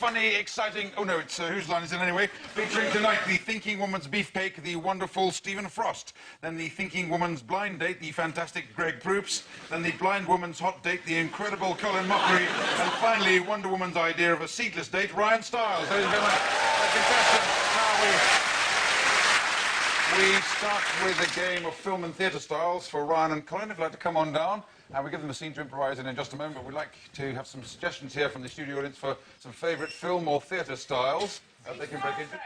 funny, exciting... Oh, no, it's whose line is it anyway? Featuring tonight the Thinking Woman's Beefcake, the wonderful Stephen Frost. Then the Thinking Woman's Blind Date, the fantastic Greg Proops. Then the Blind Woman's Hot Date, the incredible Colin Mockery. And finally, Wonder Woman's idea of a seatless date, Ryan Stiles. Ladies and gentlemen, contestants. Now we start with a game of film and theatre styles for Ryan and Colin. If you'd like to come on down, and we give them a scene to improvise in just a moment. But we'd like to have some suggestions here from the studio audience for some favourite film or theatre styles that they can break into.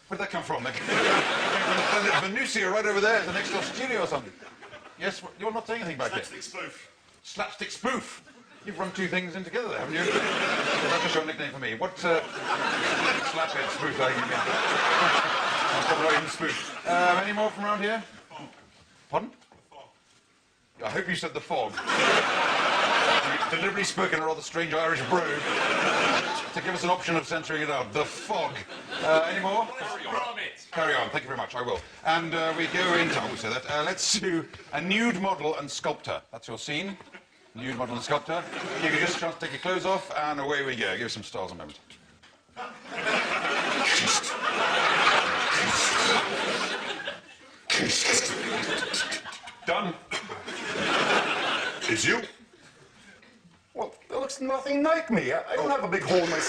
Where'd that come from? They came from Venusia right over there, the next door studio or something. Yes, you're not saying anything back here. Slapstick spoof. Slapstick spoof. You've run two things in together there, haven't you? Well, that's just your nickname for me. What, slaphead spoof, I think. Probably not even spoof. Any more from around here? Pardon? I hope you said the fog. You deliberately spoken a rather strange Irish brogue to give us an option of censoring it out. The fog. Any more? Carry on. Thank you very much. I will. And we go into... I will say that. Let's do a nude model and sculptor. That's your scene. Nude model and sculptor. Give you just a chance to take your clothes off, and away we go. Give us some styles a moment. Done. Is you? Well, that looks nothing like me. I don't have a big hole in my...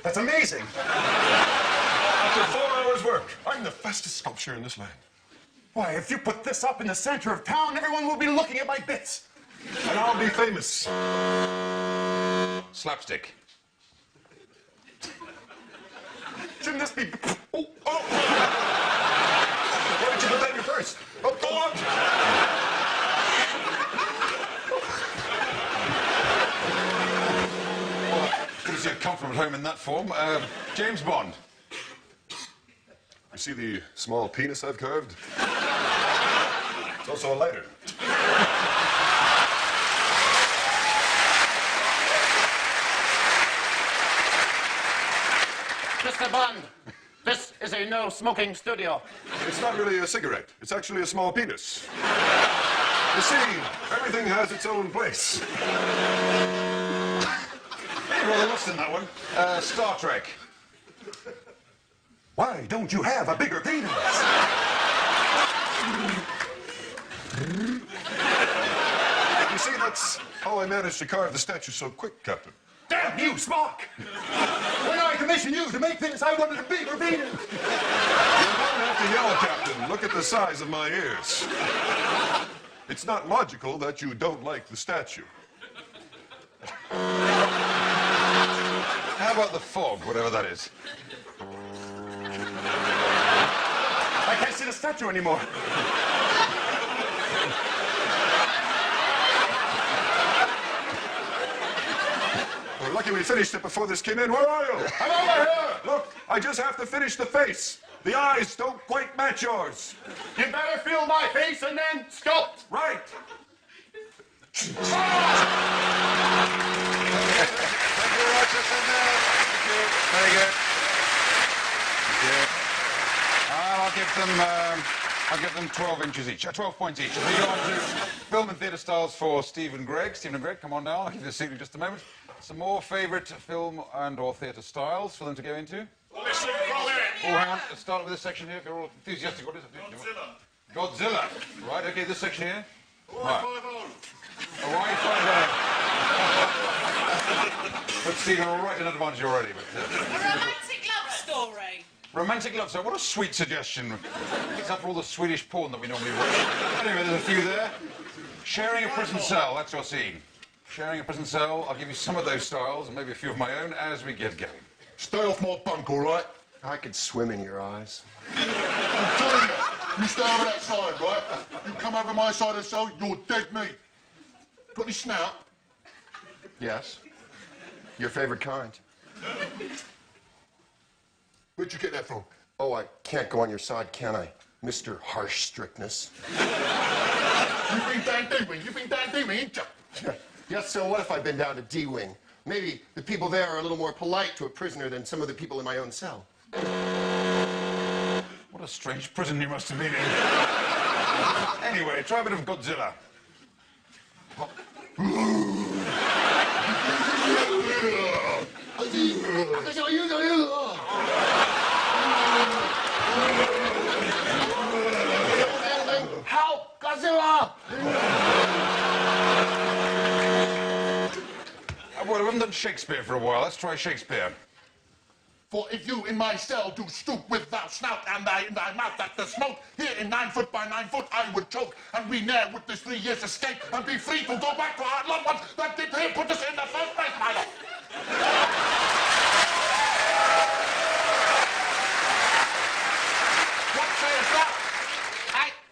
That's amazing. After 4 hours' work, I'm the fastest sculpture in this land. Why, if you put this up in the center of town, everyone will be looking at my bits. And I'll be famous. Slapstick. Shouldn't this be... Oh, oh! Why did you put that in your purse? Oh, go on! Good to see you come from at home in that form. James Bond. You see the small penis I've carved? It's also a lighter. Mr. Bond, this is a no-smoking studio. It's not really a cigarette. It's actually a small penis. You see, everything has its own place. You're rather lost in that one. Star Trek. Why don't you have a bigger penis? You see, that's how I managed to carve the statue so quick, Captain. Damn you, Spock! When I commissioned you to make things, I wanted a bigger penis. You don't have to yell, Captain. Look at the size of my ears. It's not logical that you don't like the statue. How about the fog, whatever that is? I can't see the statue anymore. We're lucky we finished it before this came in. Where are you? I'm over here! Look, I just have to finish the face. The eyes don't quite match yours. You better feel my face and then sculpt. Right. Thank you very much. Very good. Thank you. I'll give them 12 inches each, 12 points each. We go on to film and theatre styles for Steve and Greg. Steve and Greg, come on down. I'll give you a seat in just a moment. Some more favourite film and or theatre styles for them to go into. Oh, hang on. Let's start with this section here. If you're all enthusiastic, what is it? Godzilla. Right, okay, this section here. Right. Hawaii 5-0. But Steve, you're right in advantage already. But, Romantic love story. romantic love story. What a sweet suggestion. It's after all the Swedish porn that we normally watch. Anyway, there's a few there. Sharing a prison cell. That's your scene. Sharing a prison cell. I'll give you some of those styles and maybe a few of my own as we get going. Stay off my bunk, all right? I could swim in your eyes. I'm telling you, you stay over that side, right? You come over my side of the cell, you're dead meat. Got any snout? Yes. Your favorite kind. Where'd you get that from? Oh, I can't go on your side, can I? Mr. Harsh Strictness. You've been down D-Wing, ain't you? Yes, so what if I've been down to D-Wing? Maybe the people there are a little more polite to a prisoner than some of the people in my own cell. What a strange prison you must have been in. Anyway, try a bit of Godzilla. I Help, Godzilla! Well, we haven't done Shakespeare for a while. Let's try Shakespeare. For if you in my cell do stoop with thou snout and thy mouth at the smoke, here in 9 foot by 9 foot I would choke, and we ne'er with this 3 years escape, and be free to go back to our loved ones that did here put us in the first place, my lord. What sayest thou?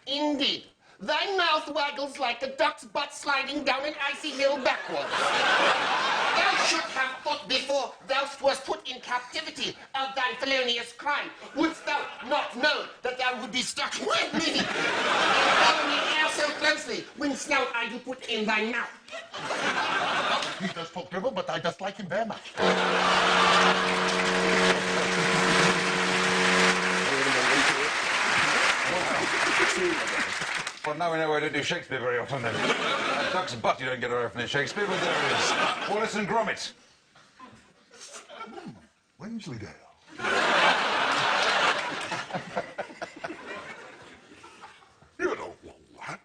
Indeed. Thy mouth waggles like a duck's butt sliding down an icy hill backwards. Thou should have thought before thou wast put in captivity of thy felonious crime. Wouldst thou not know that thou would be stuck with me? And follow me e'er so closely when snout I do put in thy mouth. He does talk dribble, but I just like him very much. Well, now we know why I don't do Shakespeare very often then. Duck's butt you don't get very often in Shakespeare, but there it is. Wallace and Gromit. Wensleydale. You don't want that.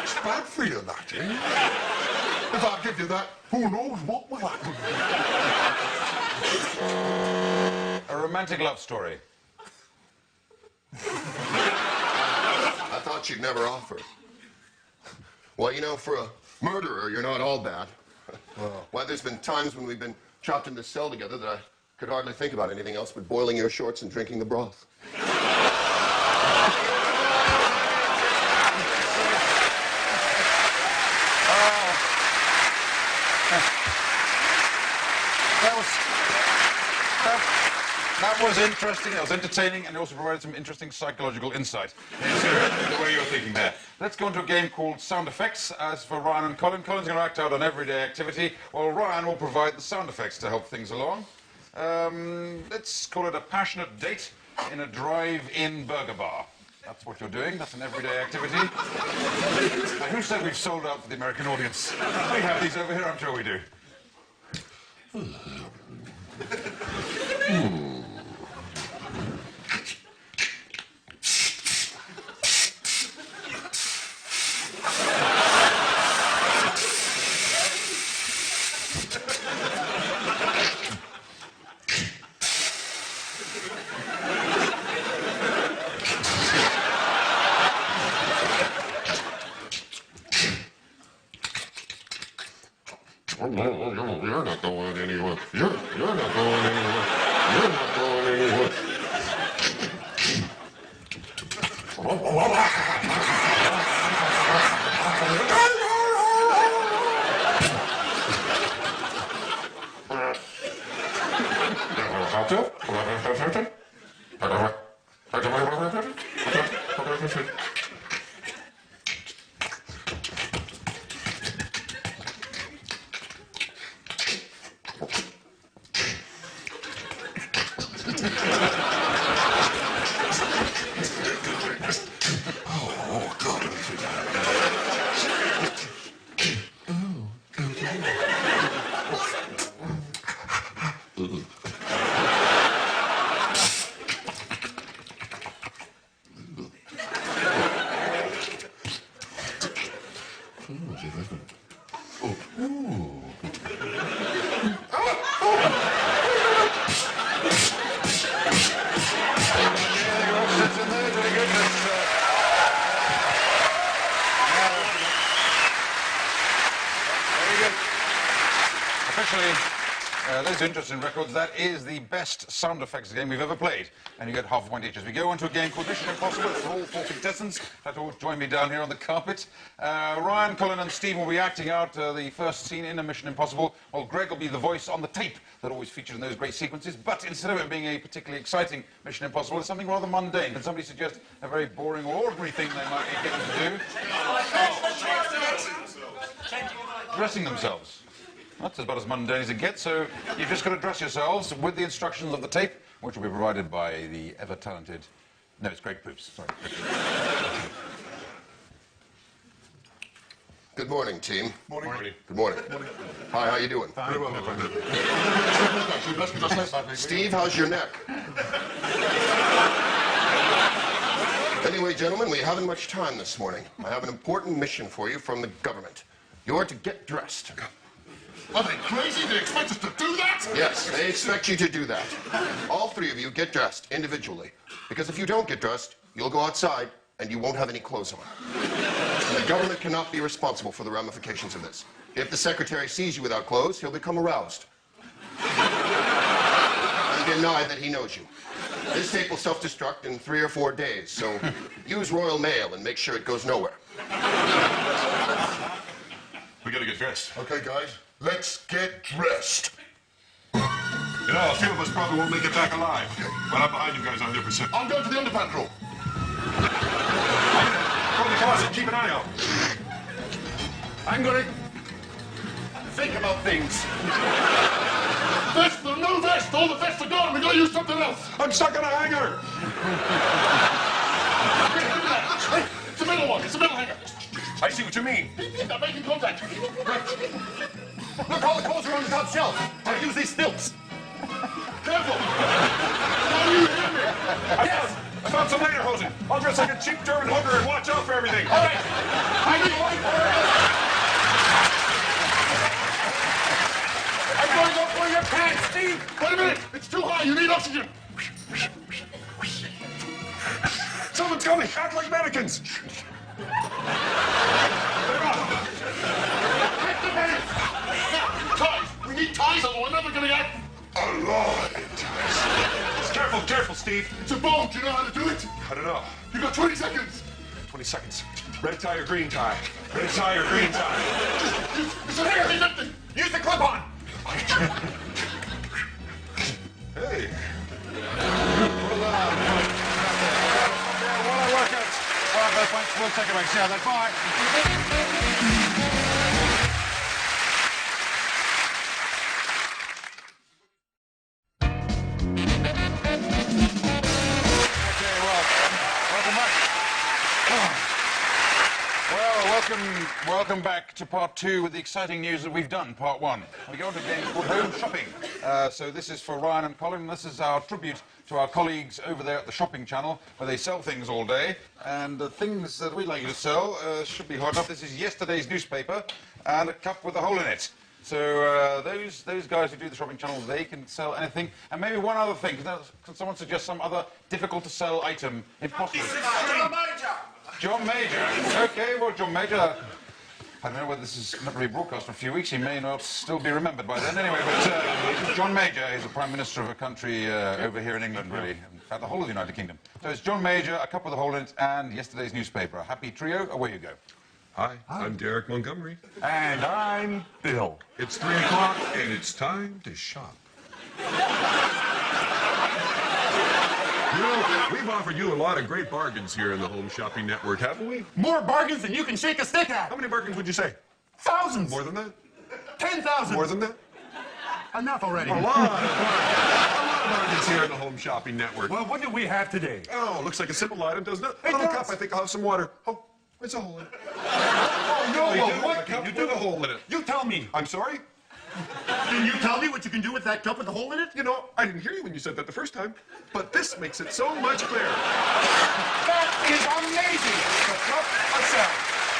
It's bad for you, that, eh? If I give you that, who knows what will happen? A romantic love story. I thought you'd never offer. Well, you know, for a murderer, you're not all bad. Why, there's been times when we've been chopped in this cell together that I could hardly think about anything else but boiling your shorts and drinking the broth. That was interesting, that was entertaining, and it also provided some interesting psychological insight into the way you're thinking there. Let's go into a game called Sound Effects. As for Ryan and Colin, Colin's going to act out an everyday activity, while Ryan will provide the sound effects to help things along. Let's call it a passionate date in a drive-in burger bar. That's what you're doing. That's an everyday activity. Who said we've sold out for the American audience? We have these over here, I'm sure we do. You're not going anywhere. You're not going anywhere. You're not going anywhere. Those interesting records, that is the best sound effects game we've ever played. And you get half a point each as we go on to a game called Mission Impossible. It's for all 4 contestants. Have to all join me down here on the carpet. Ryan, Colin and Steve will be acting out the first scene in a Mission Impossible, while Greg will be the voice on the tape that always featured in those great sequences. But instead of it being a particularly exciting Mission Impossible, it's something rather mundane. Can somebody suggest a very boring or ordinary thing they might be getting to do? Dressing themselves. That's about as mundane as it gets, so you've just got to dress yourselves with the instructions of the tape, which will be provided by the ever-talented... No, it's Greg Poops, sorry. Good morning, team. Morning. Good morning. Hi, how you doing? Very well, my friend. Steve, how's your neck? Anyway, gentlemen, we haven't much time this morning. I have an important mission for you from the government. You're to get dressed. Are they crazy? They expect us to do that? Yes, they expect you to do that. All three of you get dressed individually. Because if you don't get dressed, you'll go outside and you won't have any clothes on. And the government cannot be responsible for the ramifications of this. If the secretary sees you without clothes, he'll become aroused. And deny that he knows you. This tape will self-destruct in 3 or 4 days, so use Royal Mail and make sure it goes nowhere. We gotta get dressed. Okay, guys, let's get dressed. You know, a few of us probably won't make it back alive. But I'm behind you guys 100%. I'm going to the underpants room. Go in the closet, keep an eye out. I'm gonna think about things. Vest, the new vest. All the vests are gone. We're gonna use something else. I'm stuck on a hanger. Hey, it's a middle one. It's a middle hanger. I see what you mean. I'm making contact. Look, all the clothes are on the top shelf. I'll use these stilts. Careful. Now you hear me. I found some lederhosen. I'll dress like a cheap German hooker and watch out for everything. All right. I need one. I'm going to go for your pants, Steve. Wait a minute. It's too high. You need oxygen. Someone's coming. Act like mannequins. Ties. We need ties, or we're never going to get Alive. Careful, careful, Steve. It's a bone. Do you know how to do it? I don't know. You got 20 seconds. 20 seconds. Red tie or green tie? Red tie or green tie? It's a hair. Leave it. Use the clip-on. Hey. While I work out. All right, thanks. We'll take a break. See how that. Bye. Welcome back to part 2 with the exciting news that we've done, part 1. We go on to a game called Home Shopping. So this is for Ryan and Colin. This is our tribute to our colleagues over there at the Shopping Channel, where they sell things all day. And the things that we'd like you to sell should be hard enough. This is yesterday's newspaper and a cup with a hole in it. So those guys who do the Shopping Channel, they can sell anything. And maybe one other thing. Can someone suggest some other difficult-to-sell item? Impossible. John Major. Okay, well, John Major. I don't know whether this is not going to be broadcast for a few weeks. He may not still be remembered by then. Anyway, but John Major is the Prime Minister of a country over here in England, really. In fact, the whole of the United Kingdom. So it's John Major, a cup with a hole in it, and yesterday's newspaper. A happy trio. Away you go. Hi, I'm Derek Montgomery. And I'm Bill. It's 3 o'clock, and it's time to shop. You know, we've offered you a lot of great bargains here in the Home Shopping Network, haven't we? More bargains than you can shake a stick at. How many bargains would you say? Thousands. More than that? 10,000. More than that? Enough already. A lot of bargains here in the Home Shopping Network. Well, what do we have today? Oh, looks like a simple item, doesn't it? It A little does. cup. I think I'll have some water. Oh, it's a hole in it. Oh, no, We well, do. what A cup can you with do? a hole in it. You tell me. I'm sorry? Can you tell me what you can do with that cup with the hole in it? You know, I didn't hear you when you said that the first time, but this makes it so much clearer. That is amazing. The cup of salad.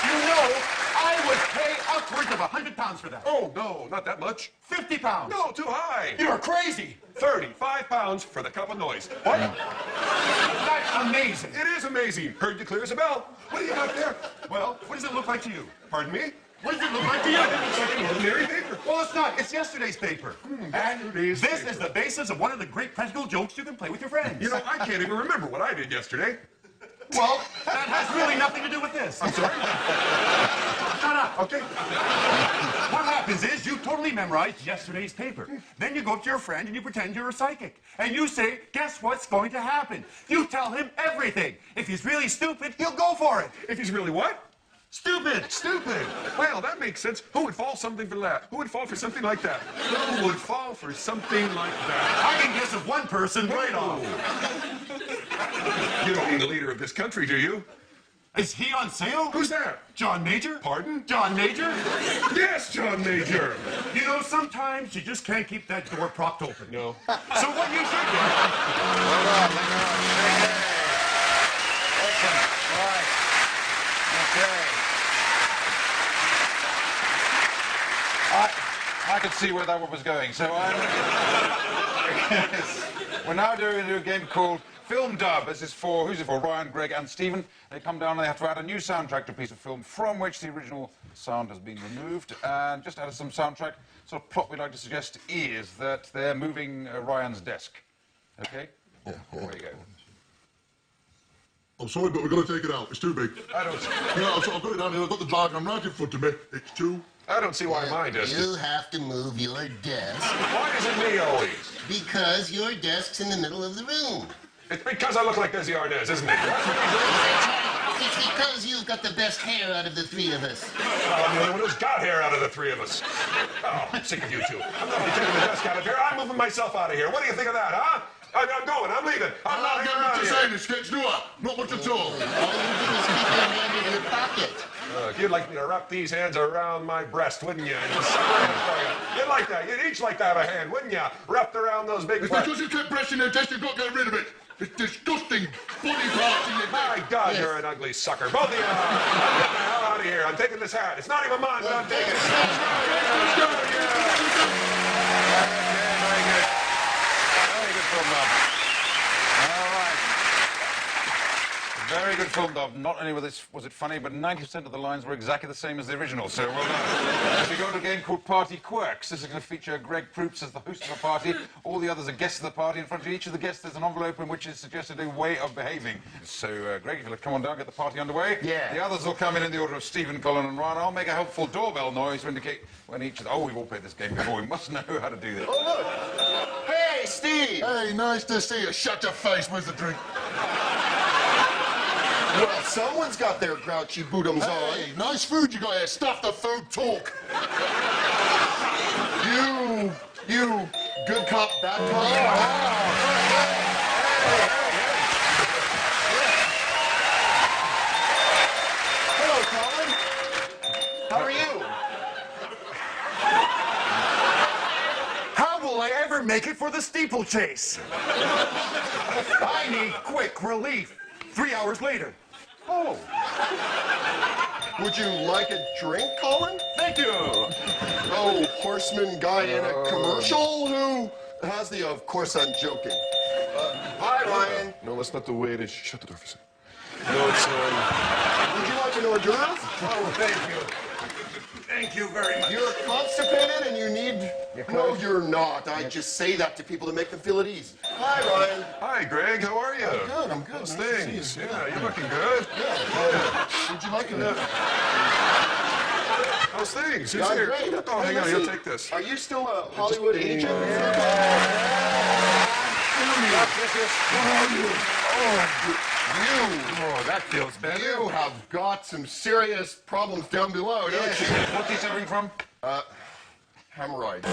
You know, I would pay upwards of £100 for that. Oh, no, not that much. £50. No, too high. You're crazy. 35 pounds for the cup of noise. What? That's amazing. It is amazing. Heard you clear as a bell. What do you got there? Well, what does it look like to you? Pardon me? What does it look like to you? It's like an ordinary paper. Well, it's not. It's yesterday's paper. And yesterday's this paper. is the basis of one of the great practical jokes you can play with your friends. You know, I can't even remember what I did yesterday. Well, that has really nothing to do with this. I'm sorry. Shut up. Okay. What happens is you totally memorize yesterday's paper. Then you go up to your friend and you pretend you're a psychic. And you say, guess what's going to happen? You tell him everything. If he's really stupid, he'll go for it. If he's really what? Stupid. Stupid. Well, that makes sense. Who would fall something for that? Who would fall for something like that? Who would fall for something like that? I can guess of one person right off. You don't mean the leader of this country, do you? Is he on sale? Who's that? John Major? Pardon? John Major? Yes, John Major. You know, sometimes you just can't keep that door propped open. No. So what you should do... Well done, thank you very much. Excellent. Right. Okay. I could see where that one was going, so we're now doing a game called Film Dub. This is for, who's it for? Ryan, Greg and Stephen. They come down and they have to add a new soundtrack to a piece of film from which the original sound has been removed. And just added some soundtrack. Sort of plot we'd like to suggest is that they're moving Ryan's desk. Okay? Yeah. There you go. I'm sorry, but we've got to take it out. It's too big. I don't I've got it down here. I've got the diagram right in front of me. It's too... I don't see why mine does. You have to move your desk Why is it me always? because your desk's in the middle of the room. It's because I look like Desi Arnaz, isn't it? It's because you've got the best hair out of the three of us. I'm the only one who's got hair out of the three of us. Oh, I'm sick of you two. I'm not taking the desk out of here. I'm moving myself out of here. What do you think of that, huh? I'm going. I'm leaving. I'm not hanging around What you're here. saying is sketch do I? Not much at all. All you do is keep your hand in your pocket. You'd like me to wrap these hands around my breast, wouldn't you? And just separate them for you. You'd like that. You'd each like to have a hand, wouldn't you? Wrapped around those big It's breasts. because you keep pressing your desk, you've got to get rid of it. It's disgusting. Body parts in your My desk. God, Yes. you're an ugly sucker. Both of you. I'm getting the hell out of here. I'm taking this hat. It's not even mine, but I'm taking it. Let's go. Very good. Very good film dub. All right. Very good film dub. Not only was it funny, but 90% of the lines were exactly the same as the original, so well done. We go to a game called Party Quirks. This is going to feature Greg Proops as the host of the party. All the others are guests of the party. In front of each of the guests, there's an envelope in which is suggested a way of behaving. So, Greg, if you'll come on down, get the party underway. Yeah. The others will come in the order of Stephen, Colin and Ryan. I'll make a helpful doorbell noise to indicate when each of the... Oh, we've all played this game before. We must know how to do this. Hey, Steve! Hey, nice to see you. Shut your face. Where's the drink? Well, someone's got their grouchy bootums on. Hey, nice food you got here. Stuff the food talk. You good cop, bad cop? Hello, Colin. How are you? How will I ever make it for the steeplechase? I need quick relief. 3 hours later. Oh, Would you like a drink, Colin? thank you. Oh, horseman guy in a commercial who has the... Of course I'm joking. Hi, Ryan. No, that's not the way it is. Shut the door for a second. No, it's, Would you like an hors d'oeuvre? Oh, thank you. Thank you very much. You're constipated and you need... No, you're not. I just say that to people to make them feel at ease. Hi, Ryan. Hi, Greg. How are you? Good, I'm good. How's Nice to see things? you. Yeah, you're looking good. Would you like it? How's things? Who's I'm here? great. Oh, hang on. Listen, You'll take this. Are you still a Hollywood agent? Oh, that feels better. You have got some serious problems down below, don't you? What's he suffering from? Hemorrhoids.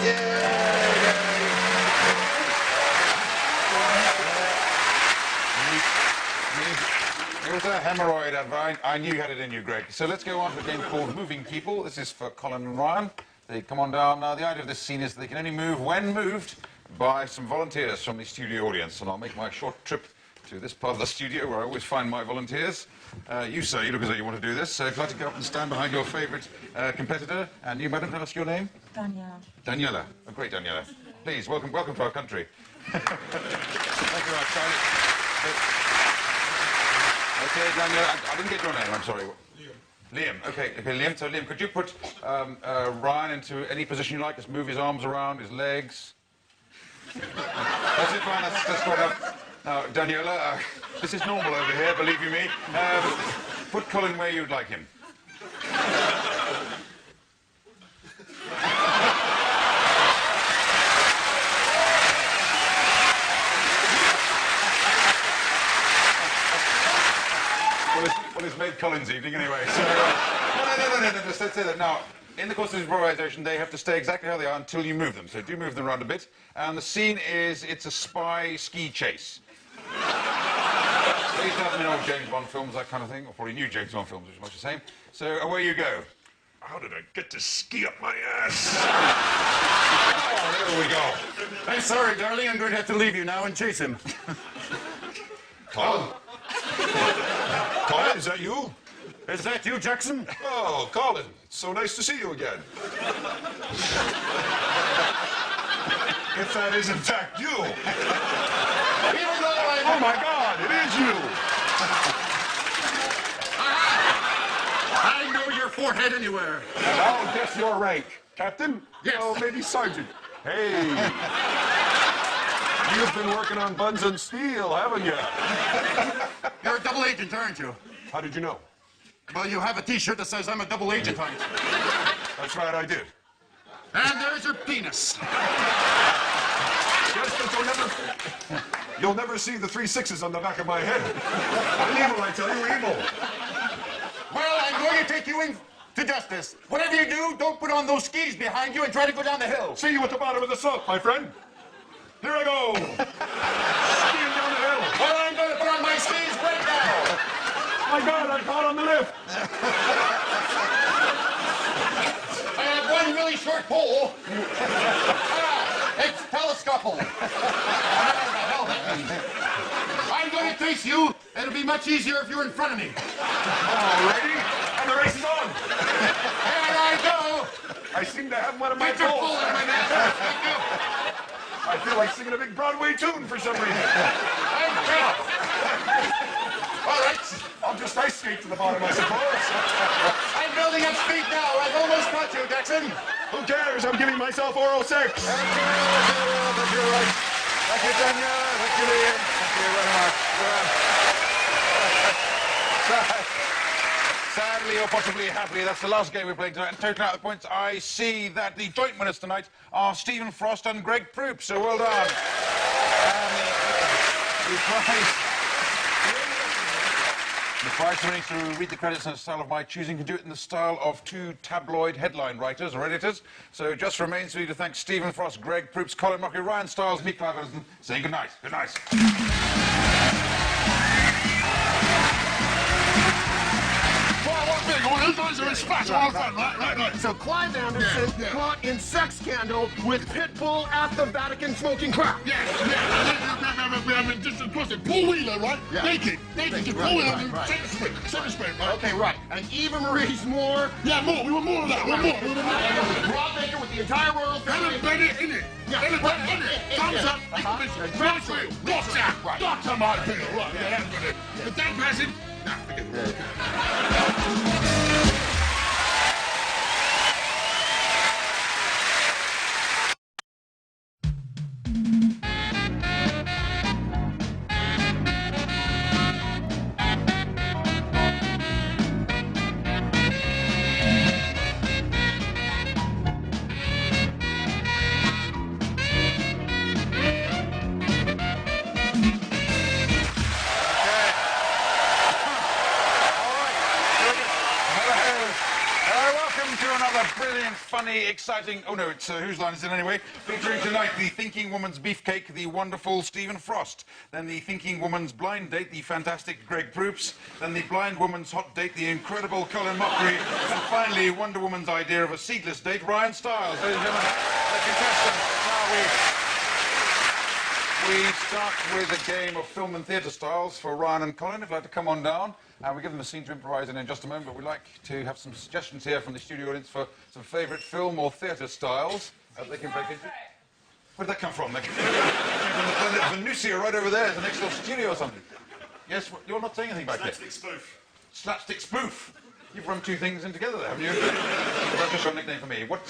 It was a hemorrhoid advice. I knew you had it in you, Greg. So let's go on to a game called Moving People. This is for Colin and Ryan. They come on down. Now, the idea of this scene is that they can only move when moved by some volunteers from the studio audience. And I'll make my short trip to this part of the studio where I always find my volunteers. You, sir, you look as though you want to do this. So if you'd like to go up and stand behind your favourite competitor. And you, madam, tell us your name? Danielle. Daniela. A great Daniela. Please, welcome to our country. Thank you very much, Charlie. Okay, Daniela, I didn't get your name, I'm sorry. Liam. Okay, Liam. So, Liam, could you put Ryan into any position you like? Just move his arms around, his legs. That's it, Ryan. That's quite enough. Now, Daniela, this is normal over here, believe you me. Put Colin where you'd like him. Well, it's made Colin's evening anyway. So, no, just let's say that. Now, in the course of improvisation, they have to stay exactly how they are until you move them. So do move them around a bit. And the scene is, it's a spy ski chase. used to have them in old James Bond films, that kind of thing, or probably new James Bond films, which is much the same. So away you go. How did I get to ski up my ass? Oh, there we go. I'm sorry, darling. I'm going to have to leave you now and chase him. Colin? Colin, is that you? Is that you, Jackson? Oh, Colin, it's so nice to see you again. If that is in fact you. Oh my God, it is you. I know your forehead anywhere. And I'll guess your rank. Captain? Yes. Oh, maybe sergeant. Hey. You've been working on Buns and Steel, haven't you? You're a double agent, aren't you? How did you know? Well, you have a T-shirt that says I'm a double agent on it. That's right, I did. And there's your penis. Yes, but you'll never see the 3 6s on the back of my head. I'm evil, I tell you, evil. Well, I'm going to take you in to justice. Whatever you do, don't put on those skis behind you and try to go down the hill. See you at the bottom of the slope, my friend. Here I go. Skiing down the hill. Well, I'm going to put on my skis right now. My God, I'm caught on the lift. I have one really short pole. It's telescopal. Whatever the hell that means. I'm going to chase you. It'll be much easier if you're in front of me. All ready? And the race is on. Here I go. I seem to have one of my Get your pole poles. in my mouth. Thank you. I feel like singing a big Broadway tune for some reason. All right. I'll just ice skate to the bottom, I suppose. I'm building up speed now. I've almost got you, Jackson. Who cares? I'm giving myself oral sex. Thank you, right. Thank you, Tanya. Thank you, Liam. Thank you very much. Sadly or possibly happily, that's the last game we're playing tonight. And totaling out the points, I see that the joint winners tonight are Stephen Frost and Greg Proops. So well done. And the prize for me to read the credits in a style of my choosing, can do it in the style of 2 tabloid headline writers or editors. So it just remains for me to thank Stephen Frost, Greg Proops, Colin Mockery, Ryan Stiles, me, Clive Anderson, saying good night. Good night. Right. So Clive Anderson Yeah. caught in sex scandal with Pitbull at the Vatican smoking crack. Yeah. Just a question. Paul Wheeler, right? Yeah. Naked. Just Paul Wheeler. Center spin, right? Okay, right. And Eva Marie's more. Yeah, more. We want more of that. We want more. Rob Baker with the entire royal family. Ellen Bennett in it. Yeah. Ellen Bennett in it. Thumbs up. What's that? Right. Dr. Martin. Right. Yeah, that's good. If that passes, nah, forget it. Brilliant, funny, exciting... Oh, no, it's whose line is it anyway? Featuring tonight the Thinking Woman's Beefcake, the wonderful Stephen Frost. Then the Thinking Woman's Blind Date, the fantastic Greg Proops. Then the Blind Woman's Hot Date, the incredible Colin Mockery. And finally, Wonder Woman's idea of a seedless date, Ryan Stiles. Ladies and gentlemen, the contestants. Now we start with a game of film and theatre styles for Ryan and Colin. If you'd like to come on down. We give them a scene to improvise in just a moment, but we'd like to have some suggestions here from the studio audience for some favourite film or theatre styles that they can break into. Where did that come from? They came from the planet Venusia right over there, the next little studio or something. Yes, you're not saying anything back there. Slapstick spoof. Slapstick spoof. You've run 2 things in together there, haven't you? That's just your nickname for me. What